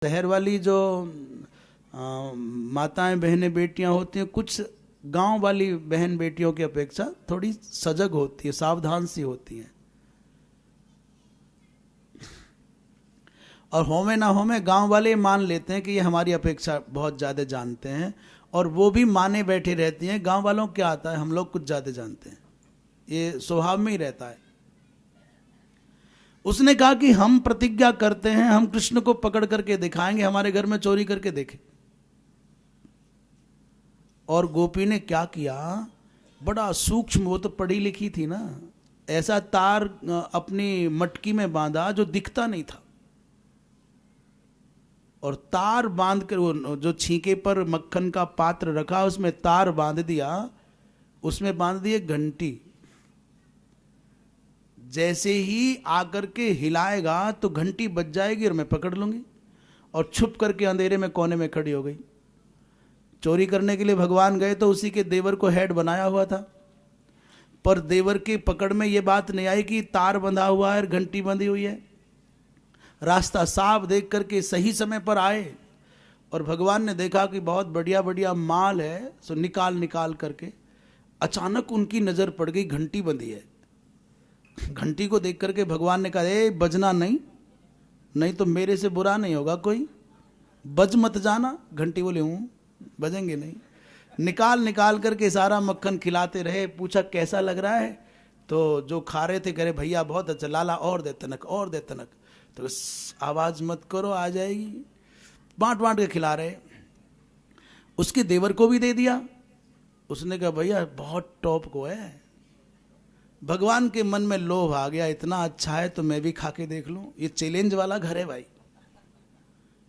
शहर वाली जो माताएं बहनें बेटियां होती हैं, कुछ गांव वाली बहन बेटियों की अपेक्षा थोड़ी सजग होती है, सावधान सी होती हैं। और होमे ना होमे गांव वाले मान लेते हैं कि ये हमारी अपेक्षा बहुत ज़्यादा जानते हैं, और वो भी माने बैठे रहती हैं। गांव वालों को क्या आता है, हम लोग कुछ ज़्यादा जानते हैं, ये स्वभाव में ही रहता है। उसने कहा कि हम प्रतिज्ञा करते हैं, हम कृष्ण को पकड़ करके दिखाएंगे, हमारे घर में चोरी करके देखे। और गोपी ने क्या किया, बड़ा सूक्ष्म, वो तो पढ़ी लिखी थी ना, ऐसा तार अपनी मटकी में बांधा जो दिखता नहीं था, और तार बांध कर वो जो छींके पर मक्खन का पात्र रखा उसमें तार बांध दिया, उसमें बांध दिए घंटी। जैसे ही आकर के हिलाएगा तो घंटी बज जाएगी और मैं पकड़ लूंगी। और छुप करके अंधेरे में कोने में खड़ी हो गई। चोरी करने के लिए भगवान गए तो उसी के देवर को हेड बनाया हुआ था, पर देवर के पकड़ में ये बात नहीं आई कि तार बंधा हुआ है और घंटी बंधी हुई है। रास्ता साफ देख करके सही समय पर आए, और भगवान ने देखा कि बहुत बढ़िया बढ़िया माल है, सो निकाल करके अचानक उनकी नजर पड़ गई, घंटी बंधी है। घंटी को देख करके भगवान ने कहा, ए बजना नहीं तो मेरे से बुरा नहीं होगा कोई, बज मत जाना। घंटी बोले, हूँ बजेंगे नहीं। निकाल करके सारा मक्खन खिलाते रहे। पूछा कैसा लग रहा है, तो जो खा रहे थे कह रहे भैया बहुत अच्छा, लाला और दे तनक और दे तनक। तो आवाज मत करो, आ जाएगी। बांट के खिला रहे। उसके देवर को भी दे दिया। उसने कहा भैया बहुत टॉप को है। भगवान के मन में लोभ आ गया, इतना अच्छा है तो मैं भी खा के देख लूं। ये चैलेंज वाला घर है भाई,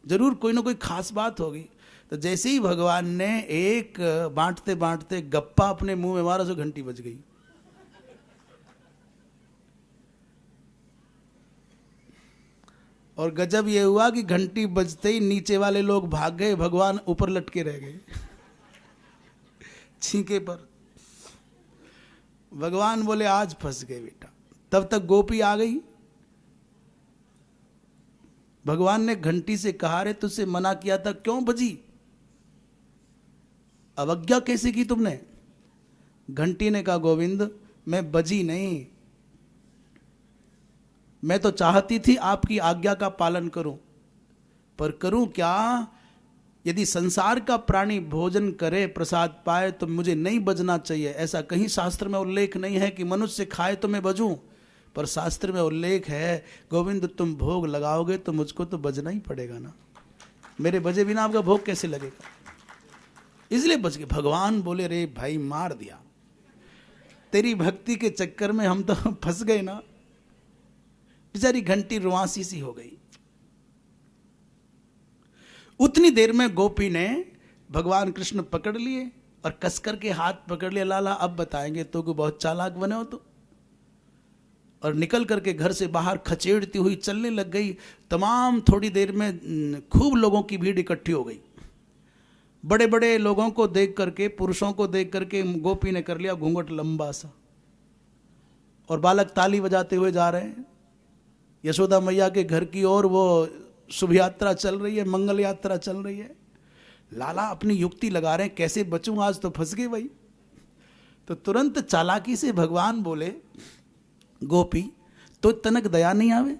जरूर कोई ना कोई खास बात होगी। तो जैसे ही भगवान ने एक बांटते गप्पा अपने मुंह में मारा, तो घंटी बज गई। और गजब ये हुआ कि घंटी बजते ही नीचे वाले लोग भाग गए, भगवान ऊपर लटके रह गए छींके पर। भगवान बोले आज फंस गए बेटा। तब तक गोपी आ गई। भगवान ने घंटी से कहा, रे तुझसे मना किया था, क्यों बजी, अवज्ञा कैसे की तुमने। घंटी ने कहा, गोविंद मैं बजी नहीं, मैं तो चाहती थी आपकी आज्ञा का पालन करूं, पर करूं क्या, यदि संसार का प्राणी भोजन करे प्रसाद पाए तो मुझे नहीं बजना चाहिए। ऐसा कहीं शास्त्र में उल्लेख नहीं है कि मनुष्य खाए तो मैं बजूं, पर शास्त्र में उल्लेख है गोविंद तुम भोग लगाओगे तो मुझको तो बजना ही पड़ेगा ना, मेरे बजे बिना आपका भोग कैसे लगेगा, इसलिए बज गए। भगवान बोले रे भाई मार दिया, तेरी भक्ति के चक्कर में हम तो फंस गए ना। बेचारी घंटी रुआसी सी हो गई। उतनी देर में गोपी ने भगवान कृष्ण पकड़ लिए और कसकर के हाथ पकड़ लिया, लाला अब बताएंगे तो कि बहुत चालाक बने हो तो। और निकल करके घर से बाहर खचेड़ती हुई चलने लग गई। तमाम थोड़ी देर में खूब लोगों की भीड़ इकट्ठी हो गई। बड़े बड़े लोगों को देख करके, पुरुषों को देख करके गोपी ने कर लिया घूंघट लंबा सा, और बालक ताली बजाते हुए जा रहे हैं यशोदा मैया के घर की ओर। वो शुभ यात्रा चल रही है, मंगल यात्रा चल रही है। लाला अपनी युक्ति लगा रहे हैं, कैसे बचूं, आज तो फंस गए भाई। तो तुरंत चालाकी से भगवान बोले, गोपी तो तनक दया नहीं आवे,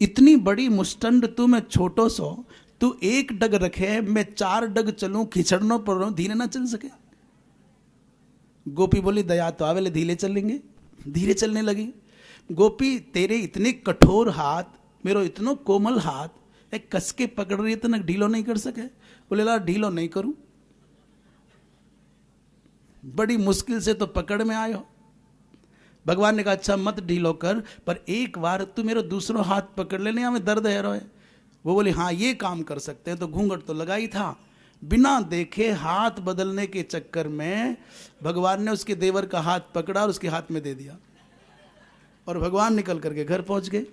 इतनी बड़ी मुस्टंड तू मैं छोटो सो, तू एक डग रखे मैं 4 डग चलूं, खिचड़नों पर धीरे ना चल सके। गोपी बोली दया तो आवे, धीरे चलेंगे। धीरे चलने लगी। गोपी तेरे इतने कठोर हाथ, मेरो इतनो कोमल हाथ, एक कस के पकड़ रही है, तनक ढीलो नहीं कर सके। बोले ला ढीलो नहीं करूं, बड़ी मुश्किल से तो पकड़ में आए हो। भगवान ने कहा अच्छा मत ढीलो कर, पर एक बार तू मेरा दूसरा हाथ पकड़ ले, नहीं हमें दर्द है रोए। वो बोले हाँ ये काम कर सकते हैं। तो घूंघट तो लगा ही था, बिना देखे हाथ बदलने के चक्कर में भगवान ने उसके देवर का हाथ पकड़ा और उसके हाथ में दे दिया, और भगवान निकल करके घर पहुंच गए।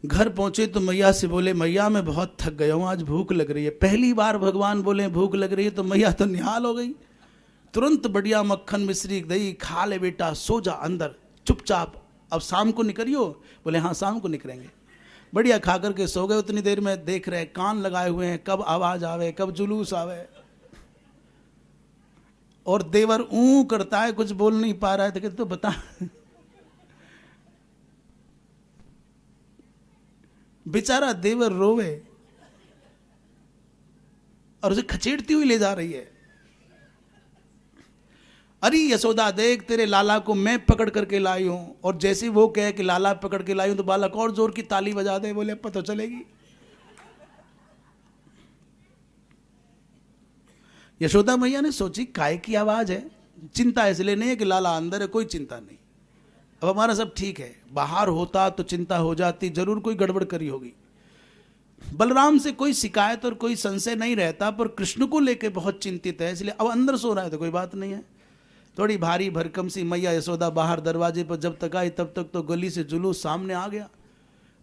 घर पहुंचे तो मैया से बोले, मैया मैं बहुत थक गया हूं, आज भूख लग रही है। पहली बार भगवान बोले भूख लग रही है, तो मैया तो निहाल हो गई। तुरंत बढ़िया मक्खन मिश्री दही खा ले बेटा, सो जा अंदर चुपचाप, अब शाम को निकलियो। बोले हाँ शाम को निकलेंगे। बढ़िया खा करके सो गए। उतनी देर में देख रहे कान लगाए हुए हैं, कब आवाज आवे, कब जुलूस आवे। और देवर ऊं करता है, कुछ बोल नहीं पा रहा है। तो कहते तो बता। बेचारा देवर रोवे और उसे खचेड़ती हुई ले जा रही है। अरे यशोदा देख, तेरे लाला को मैं पकड़ करके लाई हूं। और जैसे वो कहे कि लाला पकड़ के लाई हूं, तो बालक और जोर की ताली बजा दे, बोले पता चलेगी। यशोदा मैया ने सोची काय की आवाज है, चिंता इसलिए नहीं है कि लाला अंदर है, कोई चिंता नहीं, अब हमारा सब ठीक है। बाहर होता तो चिंता हो जाती, जरूर कोई गड़बड़ करी होगी। बलराम से कोई शिकायत और कोई संशय नहीं रहता, पर कृष्ण को लेकर बहुत चिंतित है, इसलिए अब अंदर सो रहा है तो कोई बात नहीं है। थोड़ी भारी भरकम सी मैया यशोदा बाहर दरवाजे पर जब तक आई, तब तक तो गली से जुलूस सामने आ गया।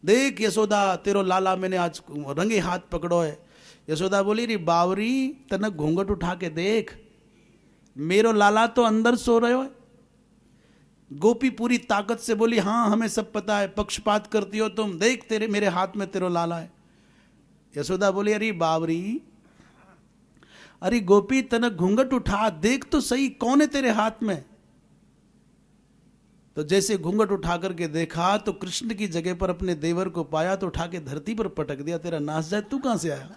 देख यशोदा, तेरो लाला मैंने आज रंगे हाथ पकड़ो है। यशोदा बोली, रे बावरी, तनक घूंघट उठा के देख, मेरो लाला तो अंदर सो रहे हो। गोपी पूरी ताकत से बोली, हाँ हमें सब पता है, पक्षपात करती हो तुम, देख तेरे मेरे हाथ में तेरो लाला है। यशोदा बोली, अरे बावरी, अरे गोपी, तनक घूंघट उठा, देख तो सही कौन है तेरे हाथ में। तो जैसे घूंघट उठा करके देखा तो कृष्ण की जगह पर अपने देवर को पाया, तो उठा के धरती पर पटक दिया, तेरा नाश जाए, तू कहां से आया।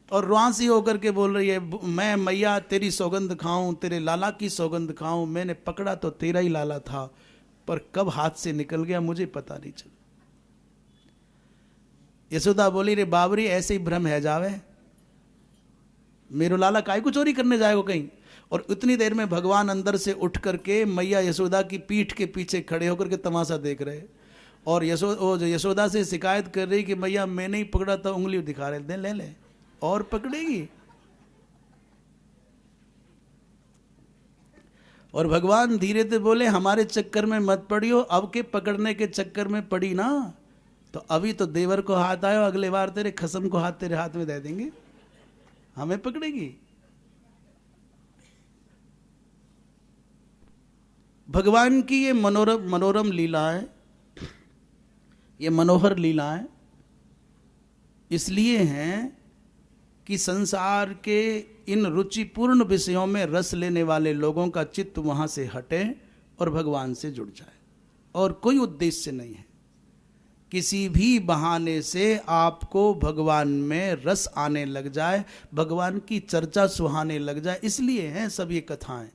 और रुआंसी होकर के बोल रही है, मैं मैया तेरी सौगंध खाऊं, तेरे लाला की सौगंध खाऊं, मैंने पकड़ा तो तेरा ही लाला था, पर कब हाथ से निकल गया मुझे पता नहीं चला। यशोदा बोली, रे बाबरी, ऐसे ही भ्रम है जावे, मेरो लाला काय को चोरी करने जाएगा कहीं। और उतनी देर में भगवान अंदर से उठ करके मैया यशोदा की पीठ के पीछे खड़े होकर के तमाशा देख रहे, और यशोदा से शिकायत कर रही कि मैया मैंने ही पकड़ा था, उंगली दिखा रहे, दे ले ले और पकड़ेगी। और भगवान धीरे से बोले, हमारे चक्कर में मत पड़ियो, अब के पकड़ने के चक्कर में पड़ी ना तो अभी तो देवर को हाथ आयो, अगले बार तेरे खसम को हाथ तेरे हाथ में दे देंगे, हमें पकड़ेगी। भगवान की ये मनोरम लीलाएं, ये मनोहर लीलाएं इसलिए हैं कि संसार के इन रुचिपूर्ण विषयों में रस लेने वाले लोगों का चित्त वहां से हटे और भगवान से जुड़ जाए, और कोई उद्देश्य नहीं है। किसी भी बहाने से आपको भगवान में रस आने लग जाए, भगवान की चर्चा सुहाने लग जाए, इसलिए हैं सब ये कथाएं।